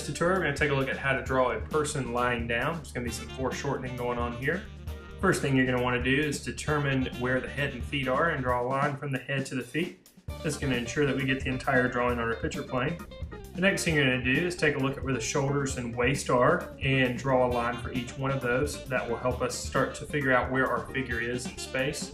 this tutorial, we're going to take a look at how to draw a person lying down. There's going to be some foreshortening going on here. First thing you're going to want to do is determine where the head and feet are and draw a line from the head to the feet. This is going to ensure that we get the entire drawing on our picture plane. The next thing you're going to do is take a look at where the shoulders and waist are and draw a line for each one of those. That will help us start to figure out where our figure is in space.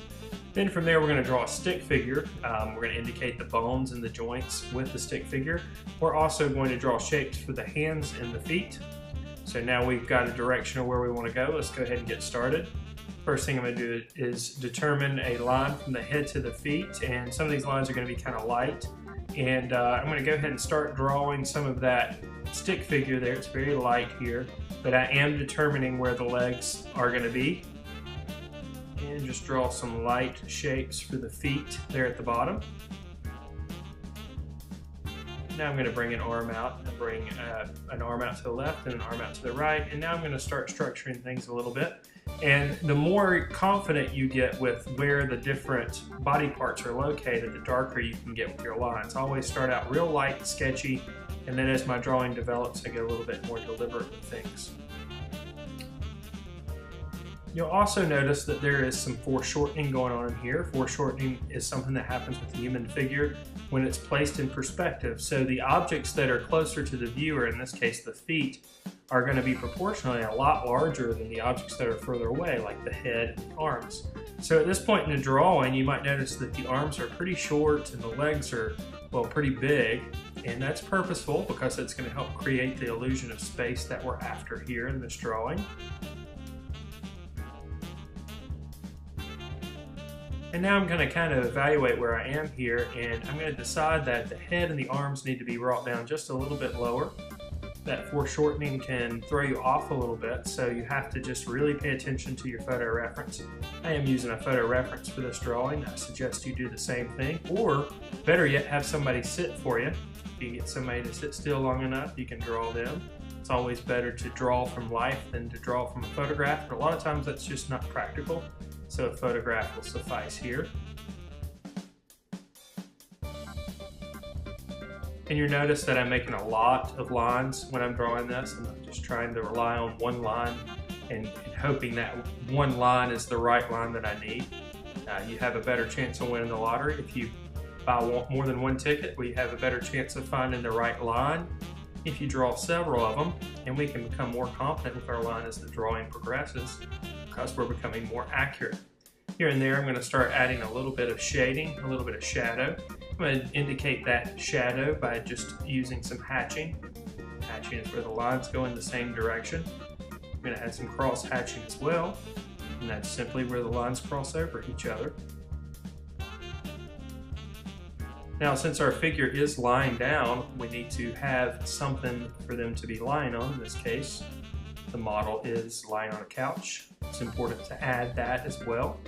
Then from there we're going to draw a stick figure. We're going to indicate the bones and the joints with the stick figure. We're also going to draw shapes for the hands and the feet. So now we've got a direction of where we want to go. Let's go ahead and get started. First thing I'm going to do is determine a line from the head to the feet, and some of these lines are going to be kind of light. And I'm going to go ahead and start drawing some of that stick figure there. It's very light here, but I am determining where the legs are going to be. And just draw some light shapes for the feet there at the bottom. Now I'm going to bring an arm out and bring an arm out to the left and an arm out to the right. And now I'm going to start structuring things a little bit. And the more confident you get with where the different body parts are located, the darker you can get with your lines. I always start out real light and sketchy, and then as my drawing develops, I get a little bit more deliberate with things. You'll also notice that there is some foreshortening going on here. Foreshortening is something that happens with the human figure when it's placed in perspective. So the objects that are closer to the viewer, in this case the feet, are going to be proportionally a lot larger than the objects that are further away, like the head and arms. So at this point in the drawing, you might notice that the arms are pretty short and the legs are, well, pretty big. And that's purposeful because it's going to help create the illusion of space that we're after here in this drawing. And now I'm going to kind of evaluate where I am here, and I'm going to decide that the head and the arms need to be brought down just a little bit lower. That foreshortening can throw you off a little bit, so you have to just really pay attention to your photo reference. I am using a photo reference for this drawing. I suggest you do the same thing, or better yet, have somebody sit for you. If you get somebody to sit still long enough, you can draw them. It's always better to draw from life than to draw from a photograph, but a lot of times that's just not practical. So a photograph will suffice here. And you'll notice that I'm making a lot of lines when I'm drawing this. I'm not just trying to rely on one line and hoping that one line is the right line that I need. You have a better chance of winning the lottery if you buy more than one ticket. We have a better chance of finding the right line if you draw several of them, and we can become more confident with our line as the drawing progresses, because we're becoming more accurate. Here and there I'm going to start adding a little bit of shading, a little bit of shadow. I'm going to indicate that shadow by just using some hatching. Hatching is where the lines go in the same direction. I'm going to add some cross hatching as well, and that's simply where the lines cross over each other. Now, since our figure is lying down, we need to have something for them to be lying on. In this case, the model is lying on a couch. It's important to add that as well.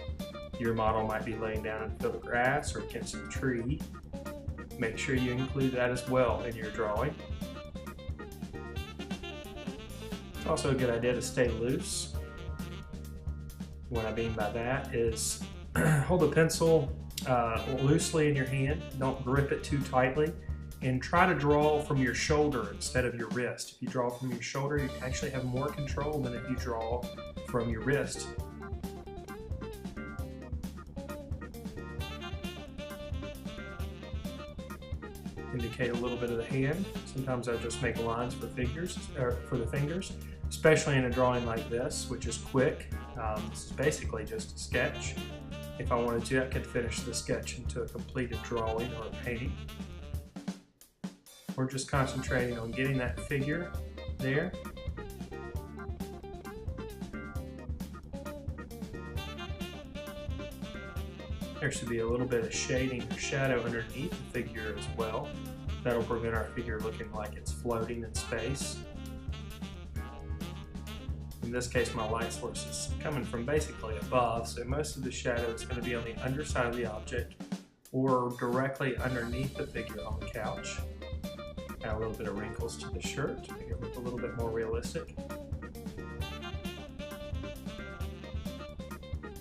Your model might be laying down in a field of grass or against a tree. Make sure you include that as well in your drawing. It's also a good idea to stay loose. What I mean by that is hold the pencil loosely in your hand. Don't grip it too tightly. And try to draw from your shoulder instead of your wrist. If you draw from your shoulder, you actually have more control than if you draw from your wrist. Indicate a little bit of the hand. Sometimes I just make lines for figures, or for the fingers, especially in a drawing like this, which is quick. This is basically just a sketch. If I wanted to, I could finish the sketch into a completed drawing or a painting. We're just concentrating on getting that figure there. There should be a little bit of shading or shadow underneath the figure as well. That'll prevent our figure looking like it's floating in space. In this case, my light source is coming from basically above, so most of the shadow is going to be on the underside of the object or directly underneath the figure on the couch. Add a little bit of wrinkles to the shirt to make it look a little bit more realistic.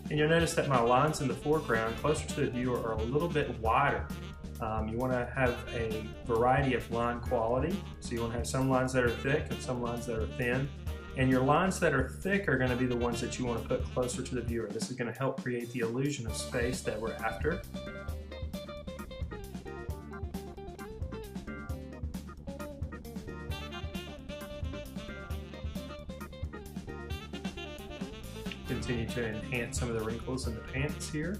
And you'll notice that my lines in the foreground closer to the viewer are a little bit wider You want to have a variety of line quality. So you want to have some lines that are thick and some lines that are thin. And your lines that are thick are going to be the ones that you want to put closer to the viewer. This is going to help create the illusion of space that we're after. Continue to enhance some of the wrinkles in the pants here.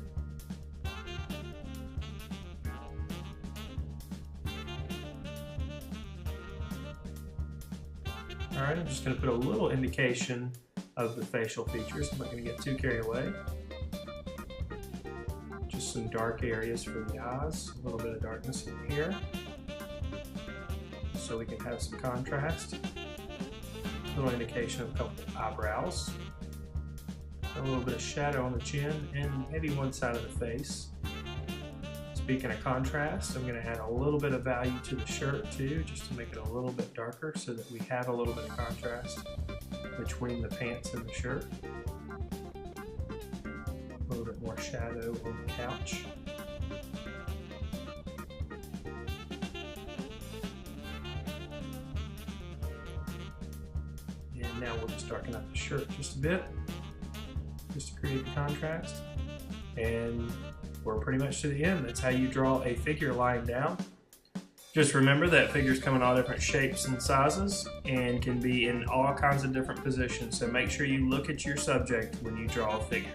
Alright, I'm just going to put a little indication of the facial features. I'm not going to get too carried away. Just some dark areas for the eyes, a little bit of darkness in here, so we can have some contrast. A little indication of a couple of eyebrows. A little bit of shadow on the chin and maybe one side of the face. Speaking of contrast, I'm going to add a little bit of value to the shirt too, just to make it a little bit darker so that we have a little bit of contrast between the pants and the shirt. A little bit more shadow on the couch. And now we'll just darken up the shirt just a bit, just to create the contrast. And we're pretty much to the end. That's how you draw a figure lying down. Just remember that figures come in all different shapes and sizes and can be in all kinds of different positions. So make sure you look at your subject when you draw a figure.